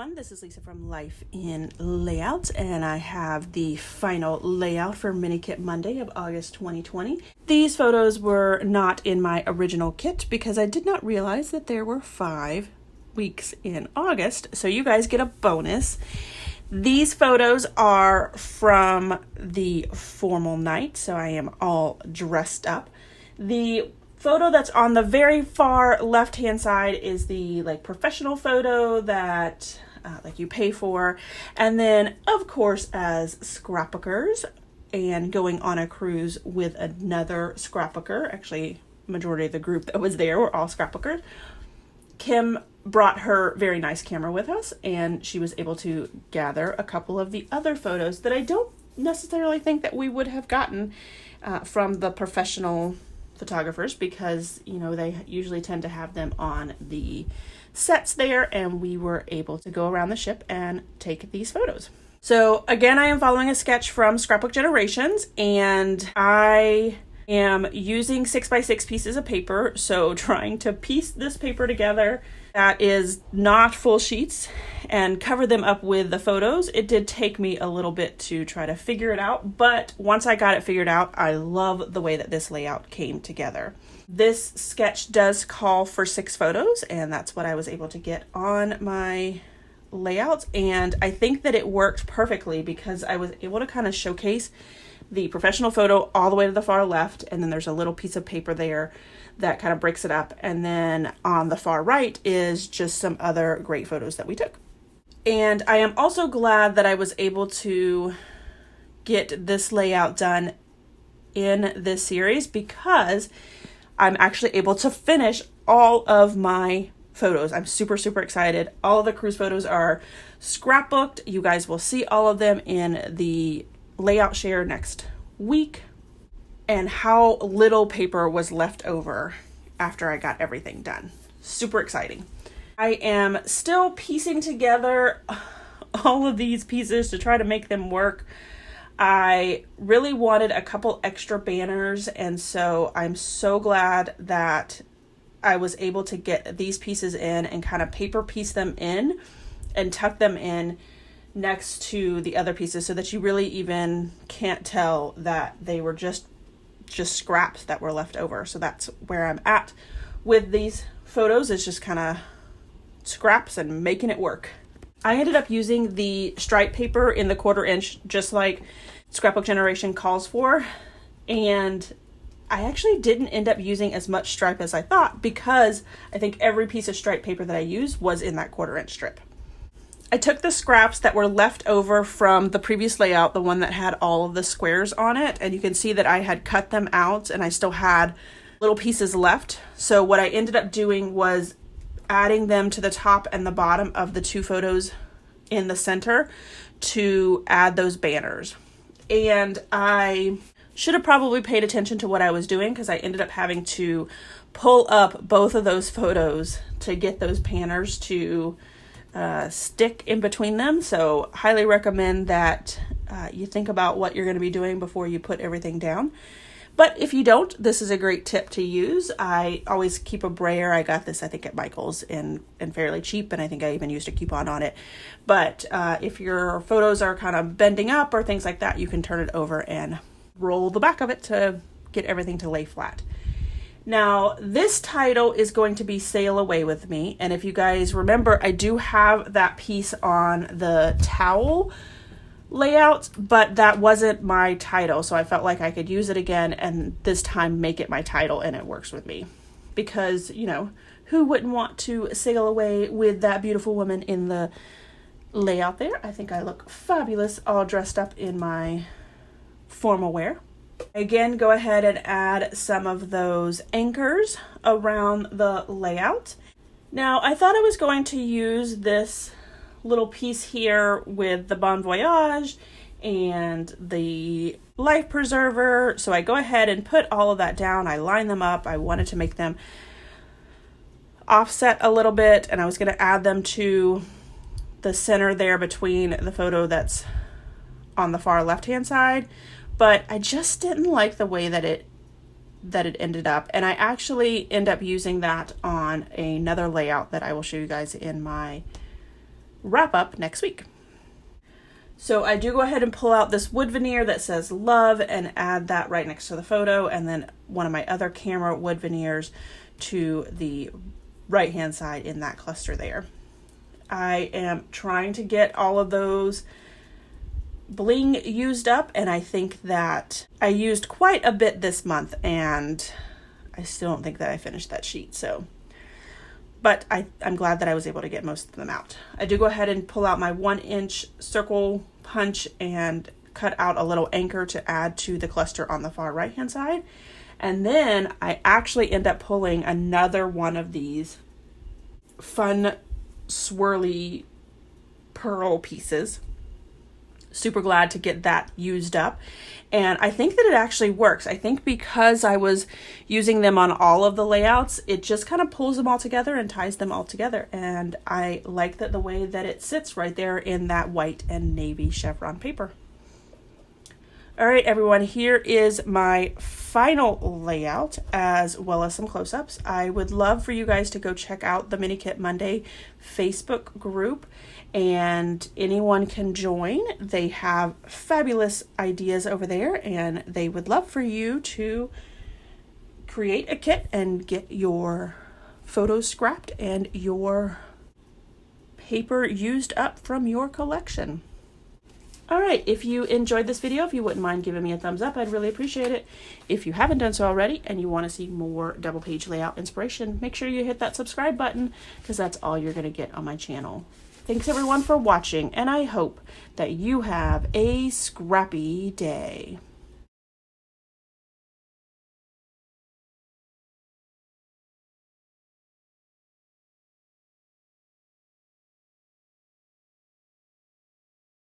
everyone, this is Lisa from Life in Layouts, and I have the final layout for Mini Kit Monday of August 2020. These photos were not in my original kit because I did not realize that there were 5 weeks in August, so you guys get a bonus. These photos are from the formal night, so I am all dressed up. The photo that's on the very far left hand side is the professional photo that you pay for, and then of course as scrapbookers and going on a cruise with another scrapbooker, actually majority of the group that was there were all scrapbookers. Kim brought her very nice camera with us, and she was able to gather a couple of the other photos that I don't necessarily think that we would have gotten from the professional photographers, because they usually tend to have them on the sets there, and we were able to go around the ship and take these photos. So again, I am following a sketch from Scrapbook Generations, and I am using 6x6 pieces of paper, so trying to piece this paper together that is not full sheets and cover them up with the photos. It did take me a little bit to try to figure it out, but once I got it figured out, I love the way that this layout came together. This sketch does call for 6 photos, and that's what I was able to get on my layouts, and I think that it worked perfectly because I was able to kind of showcase the professional photo all the way to the far left, and then there's a little piece of paper there that kind of breaks it up, and then on the far right is just some other great photos that we took. And I am also glad that I was able to get this layout done in this series, because I'm actually able to finish all of my photos. I'm super excited. All of the cruise photos are scrapbooked. You guys will see all of them in the layout share next week, and how little paper was left over after I got everything done. Super exciting. I am still piecing together all of these pieces to try to make them work. I really wanted a couple extra banners, and so I'm so glad that I was able to get these pieces in and kind of paper piece them in and tuck them in next to the other pieces, so that you really even can't tell that they were just scraps that were left over. So that's where I'm at with these photos, is just kind of scraps and making it work. I ended up using the stripe paper in the 1/4 inch, just like Scrapbook Generation calls for, and I actually didn't end up using as much stripe as I thought, because I think every piece of stripe paper that I used was in that 1/4 inch strip. I took the scraps that were left over from the previous layout, the one that had all of the squares on it, and you can see that I had cut them out and I still had little pieces left. So what I ended up doing was adding them to the top and the bottom of the 2 photos in the center to add those banners. And I should have probably paid attention to what I was doing, because I ended up having to pull up both of those photos to get those banners to stick in between them. So highly recommend that you think about what you're going to be doing before you put everything down. But if you don't, this is a great tip to use. I always keep a brayer. I got this, I think, at Michael's and fairly cheap, and I think I even used a coupon on it. But if your photos are kind of bending up or things like that, you can turn it over and roll the back of it to get everything to lay flat. Now, this title is going to be Sail Away With Me, and if you guys remember, I do have that piece on the towel layout, but that wasn't my title, so I felt like I could use it again and this time make it my title, and it works with me. Because, who wouldn't want to sail away with that beautiful woman in the layout there? I think I look fabulous all dressed up in my formal wear. Again, go ahead and add some of those anchors around the layout. Now, I thought I was going to use this little piece here with the Bon Voyage and the life preserver. So I go ahead and put all of that down. I line them up. I wanted to make them offset a little bit, and I was going to add them to the center there between the photo that's on the far left-hand side. But I just didn't like the way that it ended up, and I actually end up using that on another layout that I will show you guys in my wrap up next week. So I do go ahead and pull out this wood veneer that says love and add that right next to the photo, and then one of my other camera wood veneers to the right hand side in that cluster there. I am trying to get all of those bling used up, and I think that I used quite a bit this month, and I still don't think that I finished that sheet. But I'm glad that I was able to get most of them out. I do go ahead and pull out my 1-inch circle punch and cut out a little anchor to add to the cluster on the far right hand side. And then I actually end up pulling another one of these fun swirly pearl pieces. Super glad to get that used up. And I think that it actually works. I think because I was using them on all of the layouts, it just kind of pulls them all together and ties them all together. And I like that the way that it sits right there in that white and navy chevron paper. All right, everyone, here is my final layout as well as some close-ups. I would love for you guys to go check out the Mini Kit Monday Facebook group, and anyone can join. They have fabulous ideas over there, and they would love for you to create a kit and get your photos scrapped and your paper used up from your collection. All right, if you enjoyed this video, if you wouldn't mind giving me a thumbs up, I'd really appreciate it. If you haven't done so already and you want to see more double page layout inspiration, make sure you hit that subscribe button, because that's all you're going to get on my channel. Thanks everyone for watching, and I hope that you have a scrappy day.